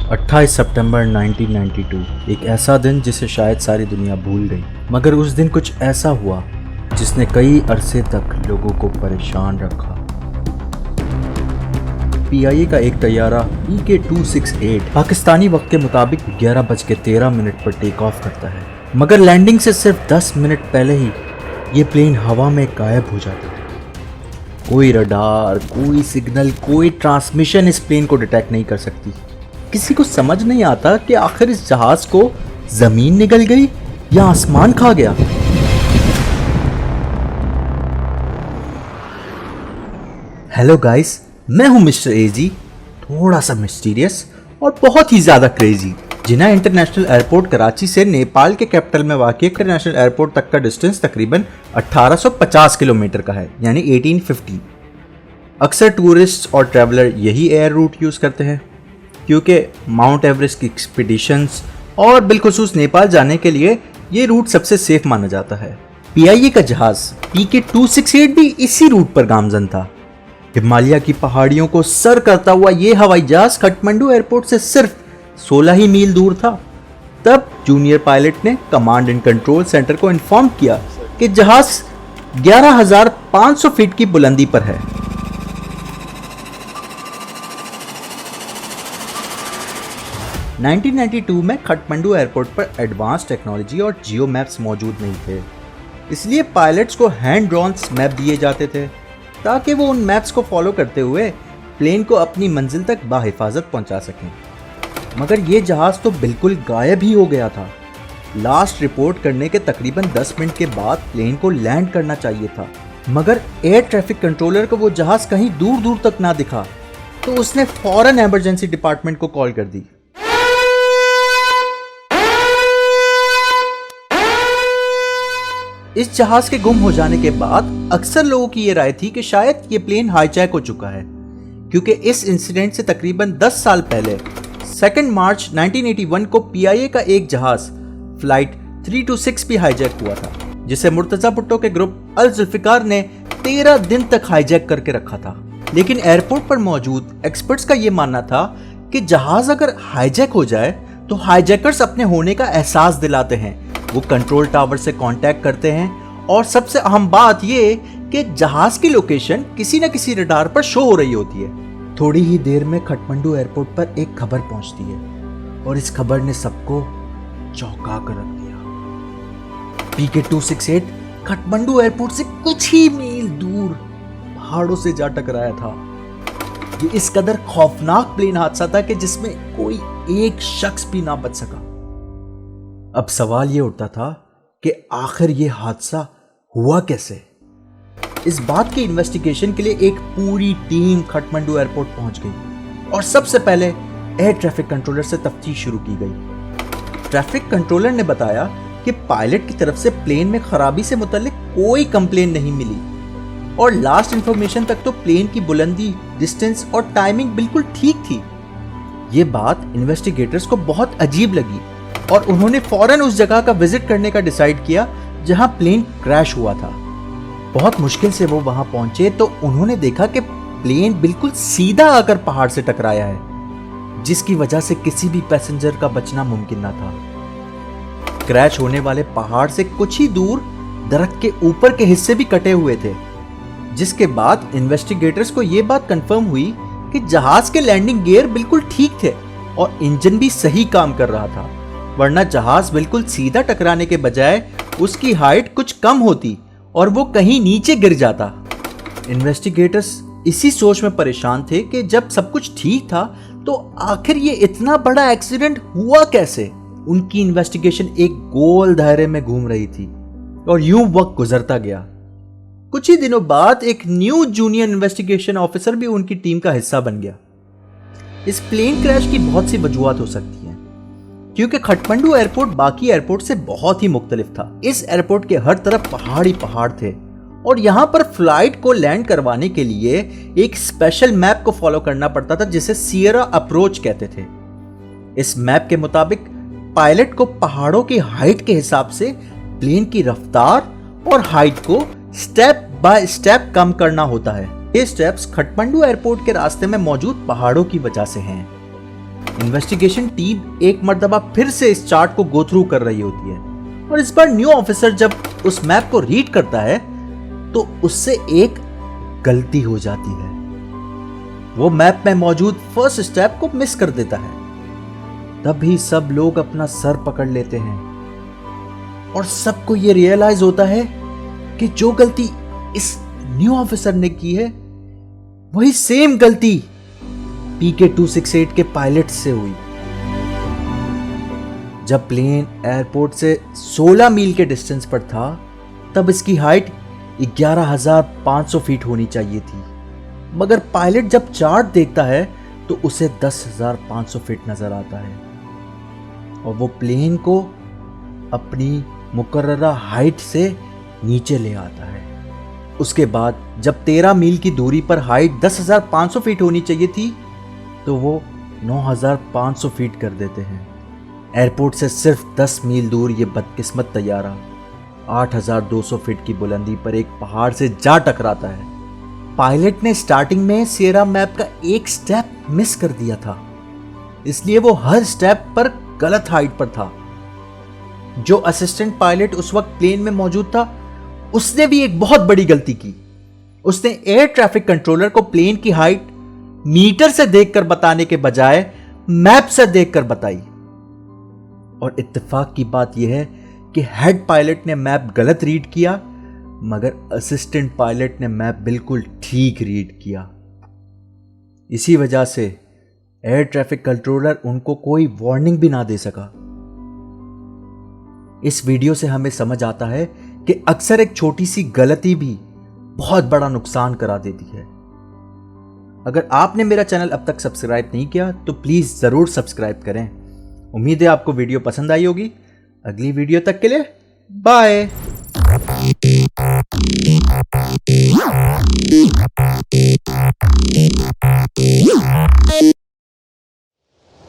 28 सितंबर 1992 एक ऐसा दिन जिसे शायद सारी दुनिया भूल गई, मगर उस दिन कुछ ऐसा हुआ जिसने कई अरसे तक लोगों को परेशान रखा। पीआईए का एक तैयारा PK-268 पाकिस्तानी वक्त के मुताबिक 11:13 पर टेक ऑफ करता है, मगर लैंडिंग से सिर्फ 10 मिनट पहले ही ये प्लेन हवा में गायब हो जाता है। कोई रडार, कोई सिग्नल, कोई ट्रांसमिशन इस प्लेन को डिटेक्ट नहीं कर सकती। किसी को समझ नहीं आता कि आखिर इस जहाज को जमीन निगल गई या आसमान खा गया। हेलो गाइस, मैं हूं मिस्टर एजी, थोड़ा सा मिस्टीरियस और बहुत ही ज्यादा क्रेजी। जिन्ना इंटरनेशनल एयरपोर्ट कराची से नेपाल के कैपिटल में वाक़ इंटरनेशनल एयरपोर्ट तक का डिस्टेंस तकरीबन 1850 किलोमीटर का है, यानी 1850। अक्सर टूरिस्ट और ट्रैवलर यही एयर रूट यूज़ करते हैं क्योंकि माउंट एवरेस्ट की एक्सपीडिशंस और बिलखुसूस नेपाल जाने के लिए ये रूट सबसे सेफ माना जाता है। पीआईए का जहाज PK-268 भी इसी रूट पर गामजन था। हिमालय की पहाड़ियों को सर करता हुआ ये हवाई जहाज काठमांडू एयरपोर्ट से सिर्फ 16 ही मील दूर था। तब जूनियर पायलट ने कमांड एंड कंट्रोल सेंटर को इन्फॉर्म किया कि जहाज 11,500 फीट की बुलंदी पर है। – 1992 में काठमांडू एयरपोर्ट पर एडवांस टेक्नोलॉजी और जियो मैप्स मौजूद नहीं थे, इसलिए पायलट्स को हैंड ड्रॉन मैप दिए जाते थे ताकि वो उन मैप्स को फॉलो करते हुए प्लेन को अपनी मंजिल तक बाहिफाजत पहुंचा सकें। मगर ये जहाज तो बिल्कुल गायब ही हो गया था। लास्ट रिपोर्ट करने के तकरीबन 10 मिनट के बाद प्लेन को लैंड करना चाहिए था, मगर एयर ट्रैफिक कंट्रोलर को वो जहाज कहीं दूर दूर तक ना दिखा, तो उसने फौरन इमरजेंसी डिपार्टमेंट को कॉल कर दी। इस जहाज के गुम हो जाने के बाद अक्सर लोगों की ये राय थी कि शायद ये प्लेन हाईजैक हो चुका है, क्योंकि इस इंसिडेंट से तकरीबन 10 साल पहले 2 मार्च 1981 को पीआईए का एक जहाज फ्लाइट 326 भी हाईजैक हुआ था, जिसे मुर्तजा भुट्टो के ग्रुप अल जुल्फिकार ने 13 दिन तक हाईजैक करके रखा था। लेकिन एयरपोर्ट पर मौजूद एक्सपर्ट्स का यह मानना था कि जहाज अगर हाईजैक हो जाए तो हाईजैकर्स अपने होने का एहसास दिलाते हैं, वो कंट्रोल टावर से कांटेक्ट करते हैं और सबसे अहम बात ये कि जहाज की लोकेशन किसी न किसी रडार पर शो हो रही होती है। थोड़ी ही देर में काठमांडू एयरपोर्ट पर एक खबर पहुंचती है और इस खबर ने सबको चौंका कर रख दिया। PK-268 काठमांडू एयरपोर्ट से कुछ ही मील दूर पहाड़ों से जा टकराया था। ये इस कदर खौफनाक प्लेन हादसा था कि जिसमें कोई एक शख्स भी ना बच सका। अब सवाल ये उठता था कि आखिर ये हादसा हुआ कैसे। इस बात की इन्वेस्टिगेशन के लिए एक पूरी टीम काठमांडू एयरपोर्ट पहुंच गई और सबसे पहले एयर ट्रैफिक कंट्रोलर से तफ्तीश शुरू की गई। ट्रैफिक कंट्रोलर ने बताया कि पायलट की तरफ से प्लेन में खराबी से मुतल्लिक कोई कंप्लेन नहीं मिली और लास्ट इंफॉर्मेशन तक तो प्लेन की बुलंदी, डिस्टेंस और टाइमिंग बिल्कुल ठीक थी। ये बात इन्वेस्टिगेटर्स को बहुत अजीब लगी और उन्होंने फौरन उस जगह का विजिट करने का डिसाइड किया जहां प्लेन क्रैश हुआ था। बहुत मुश्किल से वो वहां पहुंचे तो उन्होंने देखा कि प्लेन बिल्कुल सीधा आकर पहाड़ से टकराया है, जिसकी वजह से किसी भी पैसेंजर का बचना मुमकिन ना था। क्रैश होने वाले पहाड़ से कुछ ही दूर दरख्त के ऊपर के हिस्से भी कटे हुए थे, जिसके बाद इन्वेस्टिगेटर्स को यह बात कंफर्म हुई कि जहाज के लैंडिंग गियर बिल्कुल ठीक थे और इंजन भी सही काम कर रहा था, वरना जहाज बिल्कुल सीधा टकराने के बजाय उसकी हाइट कुछ कम होती और वो कहीं नीचे गिर जाता। इन्वेस्टिगेटर्स इसी सोच में परेशान थे कि जब सब कुछ ठीक था तो आखिर ये इतना बड़ा एक्सीडेंट हुआ कैसे। उनकी इन्वेस्टिगेशन एक गोल दायरे में घूम रही थी और यूं वक्त गुजरता गया। कुछ ही दिनों बाद एक न्यू जूनियर इन्वेस्टिगेशन ऑफिसर भी उनकी टीम का हिस्सा बन गया। इस प्लेन क्रैश की बहुत सी वजूहत हो सकती हैं, क्योंकि काठमांडू एयरपोर्ट बाकी एयरपोर्ट से बहुत ही मुख्तलिफ था। इस एयरपोर्ट के हर तरफ पहाड़ ही पहाड़ थे और यहाँ पर फ्लाइट को लैंड करवाने के लिए एक स्पेशल मैप को फॉलो करना पड़ता था, जिसे सियरा अप्रोच कहते थे। इस मैप के मुताबिक पायलट को पहाड़ों की हाइट के हिसाब से प्लेन की रफ्तार और हाइट को स्टेप बाय स्टेप कम करना होता है। ये स्टेप्स काठमांडू एयरपोर्ट के रास्ते में मौजूद पहाड़ों की वजह से हैं। इन्वेस्टिगेशन टीम एक मर्तबा फिर से इस चार्ट को गो थ्रू कर रही होती है और इस बार न्यू ऑफिसर जब उस मैप को रीड करता है तो उससे एक गलती हो जाती है। वो मैप में मौजूद फर्स्ट स्टेप को मिस कर देता है। तभी सब लोग अपना सर पकड़ लेते हैं और सबको यह रियलाइज होता है कि जो गलती इस न्यू ऑफिसर ने की है वही सेम गलती PK-268 के पायलट से हुई। जब प्लेन एयरपोर्ट से 16 मील के डिस्टेंस पर था तब इसकी हाइट 11,500 फीट होनी चाहिए थी, मगर पायलट जब चार्ट देखता है तो उसे 10,500 फीट नजर आता है और वो प्लेन को अपनी मुकर्ररा हाइट से नीचे ले आता है। उसके बाद जब 13 मील की दूरी पर हाइट 10,500 फीट होनी चाहिए थी तो वो 9,500 फीट कर देते हैं। एयरपोर्ट से सिर्फ 10 मील दूर ये बदकिस्मत तैयारा 8,200 फीट की बुलंदी पर एक पहाड़ से जा टकराता है। पायलट ने स्टार्टिंग में सिएरा मैप का एक स्टेप मिस कर दिया था, इसलिए वो हर स्टेप पर गलत हाइट पर था। जो असिस्टेंट पायलट उस वक्त प्लेन में मौजूद था उसने भी एक बहुत बड़ी गलती की। उसने एयर ट्रैफिक कंट्रोलर को प्लेन की हाइट मीटर से देखकर बताने के बजाय मैप से देखकर बताई। और इत्तेफाक की बात यह है कि हेड पायलट ने मैप गलत रीड किया, मगर असिस्टेंट पायलट ने मैप बिल्कुल ठीक रीड किया। इसी वजह से एयर ट्रैफिक कंट्रोलर उनको कोई वार्निंग भी ना दे सका। इस वीडियो से हमें समझ आता है कि अक्सर एक छोटी सी गलती भी बहुत बड़ा नुकसान करा देती है। अगर आपने मेरा चैनल अब तक सब्सक्राइब नहीं किया तो प्लीज जरूर सब्सक्राइब करें। उम्मीद है आपको वीडियो पसंद आई होगी। अगली वीडियो तक के लिए बाय।